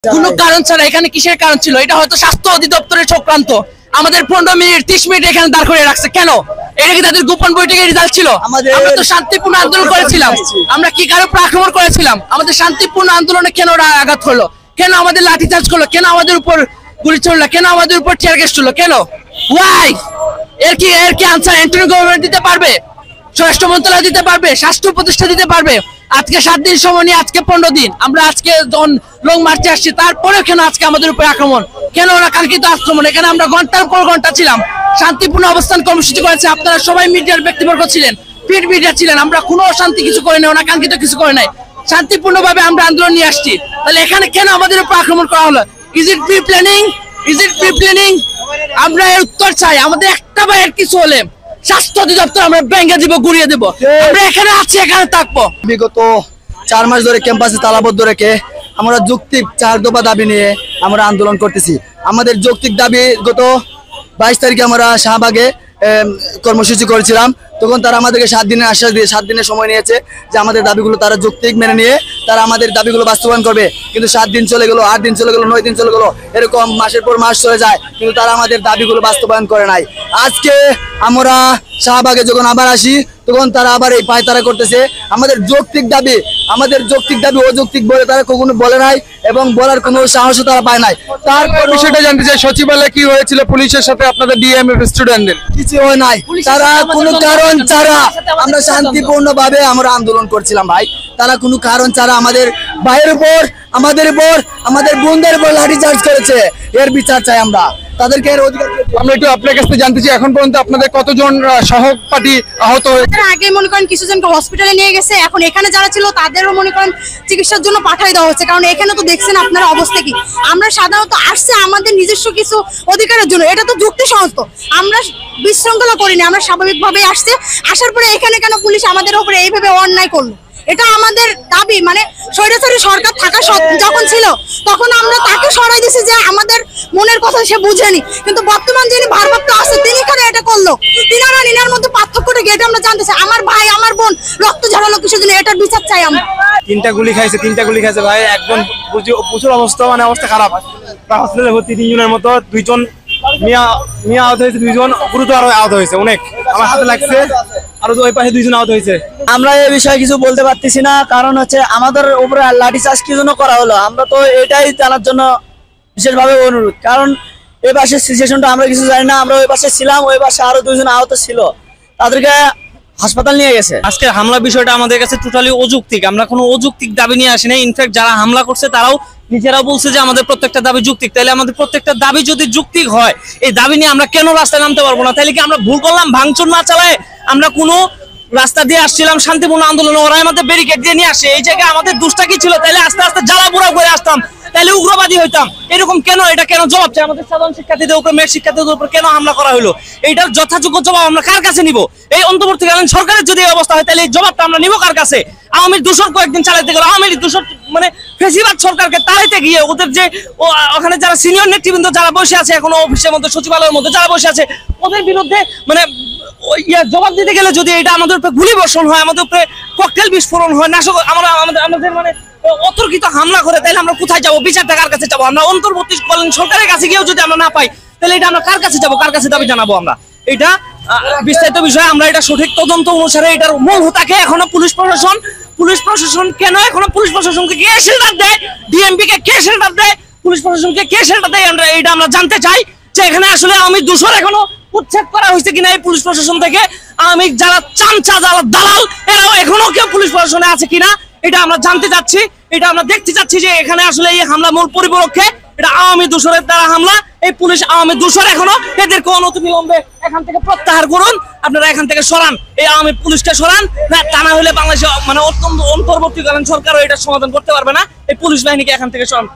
কোনো কারণ ছাড়া এখানে কিসের কারণ ছিল? এটা হয়তো স্বাস্থ্য অধিদপ্তরের চক্রান্ত। আমাদের 15 মিনিট 30 মিনিট এখানে দাঁড় করে রাখছে কেন? এটা কি তাদের গোপন বৈঠকের রেজাল্ট ছিল? আমরা তো শান্তিপূর্ণ আন্দোলন করেছিলাম। আমরা কি কারো আক্রমণ করেছিলাম? আমাদের শান্তিপূর্ণ আন্দোলনে কেন ওরা আঘাত করলো? কেন আমাদের লাঠিচার্জ করলো? কেন আমাদের উপর গুলি চললো? কেন আমাদের উপর টিয়ার গ্যাস চললো? কেন? ওয়াই? এর কি আনসার এন্ট্রি গভর্নমেন্ট দিতে পারবে? স্বরাষ্ট্র মন্ত্রণালয় দিতে পারবে? স্বাস্থ্য উপদেষ্টা দিতে পারবে? আজকে 7 দিন সময় নিয়ে আজকে 15 দিন আমরা আজকে লং মার্চে আসছি, তারপরেও কেন আজকে আমাদের উপর আক্রমণ? কেন ওরা কাঙ্ক্ষিত আক্রমণ? এখানে আমরা ঘন্টার পর ঘন্টা ছিলাম, শান্তিপূর্ণ অবস্থান কর্মসূচি করেছে। আপনারা সবাই মিডিয়ার ব্যক্তিবর্গ ছিলেন, প্রিন্ট মিডিয়া ছিলেন। আমরা কোনো অশান্তি কিছু করে নাই, ওরা কাঙ্ক্ষিত কিছু করে নাই। শান্তিপূর্ণভাবে আমরা আন্দোলন নিয়ে আসছি। তাহলে এখানে কেন আমাদের উপর আক্রমণ করা হলো? Is it pre planning? আমরা এর উত্তর চাই। আমাদের একটা বা এর কিছু হলে স্বাস্থ্য অধিদপ্তর আমরা ভেঙে দিব, গুড়িয়ে দেব। আমরা এখানে আছি, এখানে থাকবো। বিগত 4 মাস ধরে ক্যাম্পাসে তালাবদ্ধ রেখে আমরা যৌক্তিক 4 দফা দাবি নিয়ে আমরা আন্দোলন করতেছি। আমাদের যৌক্তিক দাবি গত 22 তারিখে আমরা শাহবাগে কর্মসূচি করেছিলাম। তখন তারা আমাদেরকে 7 দিনের আশ্বাস দিয়ে 7 দিনের সময় নিয়েছে যে আমাদের দাবিগুলো তারা যৌক্তিক মেনে নিয়ে তারা আমাদের দাবিগুলো বাস্তবায়ন করবে। কিন্তু 7 দিন চলে গেল, 8 দিন চলে গেল, 9 দিন চলে গেল, এরকম মাসের পর মাস চলে যায়, কিন্তু তারা আমাদের দাবিগুলো বাস্তবায়ন করে নাই। আজকে আমরা শাহবাগে যখন আবার আসি তখন তারা আবার এই পায়তারা করতেছে। আমাদের যৌক্তিক দাবি অযৌক্তিক বলে তারা কখনো বলে নাই এবং বলার কোনো সাহসও তারা পায় নাই। তারপর বিষয়টা জানতে চাই, সচিবালয়ে কি হয়েছিল পুলিশের সাথে আপনাদের ডিএমএফ স্টুডেন্টদের? কিছু হয় নাই। তারা কোনো কারণ ছাড়া আমরা শান্তিপূর্ণভাবে আমরা আন্দোলন করছিলাম ভাই। তারা কোনো কারণ ছাড়া আমাদের ভাইয়ের উপর, আমাদের উপর, আমাদের বোনদের উপর লাঠিচার্জ করেছে। এর বিচার চাই আমরা, তাদেরকে এর অধিকার। আমরা একটু আপনার কাছে জানতে চাই, এখন পর্যন্ত আপনাদের কতজন সহপাঠী আহত হয়েছে? আগে মনে করেন কিছু জনকে হসপিটালে নিয়ে গেছে, এখন এখানে যারা ছিল তাদেরও মনে করেন চিকিৎসার জন্য পাঠাই দেওয়া হচ্ছে। কারণ এখানে তো দেখছেন আপনারা অবস্থা কি। আমরা সাধারণত আসছে আমাদের নিজস্ব কিছু অধিকারের জন্য, এটা তো যুক্তিসঙ্গত। আমরা বিশৃঙ্খলা করিনি, আমরা স্বাভাবিকভাবেই আসছে। আসার পরে এখানে কেন পুলিশ আমাদের উপরে এইভাবে অন্যায় করলো? এটা আমাদের দাবি। মানে স্বৈরাচারী সরকার থাকা যখন ছিল তখন আমরা তাকে সরাই দিছি যে আমাদের মনের কথা সে বুঝেনি, কিন্তু বর্তমান যিনি ভারপ্রাপ্ত আছে তিনি কেন এটা করলো? তিনারা নিনার মধ্যে পার্থক্যটা কি এটা আমরা জানতে চাই। আমার ভাই আমার বোন রক্ত ঝরালো কিসের জন্য? এটার বিচার চাই আমরা। 3টা গুলি খাইছে ভাই, একদম প্রচুর অবস্থা, মানে অবস্থা খারাপ। হসপিটালে ভর্তি 3 জনের মতো, 2 জন মিয়া আহত হয়েছে, 2 জন গুরুতর আহত হয়েছে। অনেক আমার হাতে লাগছে, আর ওই পাশে 2 জন আহত হয়েছে। আমরা এই বিষয়ে কিছু বলতে পারতেছি না, কারণ হচ্ছে আমাদের উপরে লাঠিচার্জ কি জন্য করা হলো আমরা তো এটাই জানার জন্য বিশেষভাবে অনুরোধ। কারণ এই পাশের সিচুয়েশনটা আমরা কিছু জানি না। আমরা ওই পাশে ছিলাম, ওই পাশে আরো 2 জন আহত ছিল, তাদেরকে হাসপাতাল নিয়ে গেছে। আজকে হামলা বিষয়টা আমাদের কাছে টোটালি অযৌক্তিক। আমরা কোনো অযৌক্তিক দাবি নিয়ে আসি না। ইনফ্যাক্ট যারা হামলা করছে তারাও নিজেরা বলছে যে আমাদের প্রত্যেকটা দাবি যৌক্তিক। তাহলে আমাদের প্রত্যেকটা দাবি যদি যৌক্তিক হয়, এই দাবি নিয়ে আমরা কেন রাস্তায় নামতে পারবো না? তাহলে কি আমরা ভুল করলাম? ভাঙচুর না চালায় আমরা কোনো রাস্তা দিয়ে আসছিলাম শান্তিপূর্ণ আন্দোলন, ওরা আমাদের ব্যারিকেড দিয়ে নিয়ে আসে। এই জায়গায় আমাদের দোষটা কি ছিল? তাহলে আস্তে আস্তে জ্বালা পোড়া করে আসতাম, তাহলে উগ্রবাদী হইতাম। এরকম কেন? এটা কেন জবাব চাই? আমাদের সাধারণ শিক্ষার্থীদের উপর, মেয়ের শিক্ষার্থীদের উপর কেন হামলা করা হলো? এইটার যথাযোগ্য জবাব আমরা কার কাছে নিব? এই অন্তর্বর্তীকালীন সরকারের যদি এই অবস্থা হয় তাহলে এই জবাবটা আমরা নিব কার কাছে? আওয়ামীর দূষণ কয়েকদিন চালাইতে গেল, আওয়ামীর দূষণ মানে ফেসিবাদ সরকারকে তাড়াইতে গিয়ে ওদের যে ওখানে যারা সিনিয়র নেতৃবৃন্দ যারা বসে আছে এখনো অফিসের মধ্যে, সচিবালয়ের মধ্যে যারা বসে আছে, ওদের বিরুদ্ধে মানে জবাব দিতে গেলে যদি এটা আমাদের উপরে গুলি বর্ষণ হয়, আমাদের উপরে ককটেল বিস্ফোরণ হয়, নাশক আমাদের মানে অতর্কিত হামলা করে, তাহলে আমরা কোথায় যাবো? বিচারটা কার কাছে যাবো? আমরা অন্তর্বর্তীকালীন সরকারের কাছে গিয়েও যদি আমরা না পাই, তাহলে এটা আমরা কার কাছে যাবো? কার কাছে দাবি জানাবো? আমরা এটা বিস্তারিত বিষয়, আমরা এটা সঠিক তদন্ত অনুসারে এটার মূল হোতাকে এখনো পুলিশ প্রশাসন কেন এখনো পুলিশ প্রশাসনকে কে শেল্টার দেয়? ডিএমপি কে কে শেল্টার দেয়? পুলিশ প্রশাসনকে কে শেল্টার দেয়? আমরা জানতে চাই যে এখানে আসলে আওয়ামী দূষণ এখনো উচ্ছেদ করা হয়েছে কিনা এই পুলিশ প্রশাসন থেকে। আওয়ামী যারা চামচা, যারা দালাল, এরাও এখনো কেউ পুলিশ প্রশাসনে আছে কিনা এটা আমরা জানতে চাচ্ছি। এটা আমরা দেখতে চাচ্ছি যে এখানে আসলে এই হামলা মূল পরিপক্ষে এটা আওয়ামী দূষণের দ্বারা হামলা। এই পুলিশ আওয়ামী দূষণ এখনো, এদেরকে অনতিবিলম্বে এখান থেকে প্রত্যাহার করুন। আপনারা এখান থেকে সরান, এই আওয়ামী পুলিশকে সরান। না তা না হলে বাংলাদেশে মানে অত্যন্ত অন্তর্বর্তীকালীন সরকারও এটা সমাধান করতে পারবে না। এই পুলিশ বাহিনীকে এখান থেকে সরান।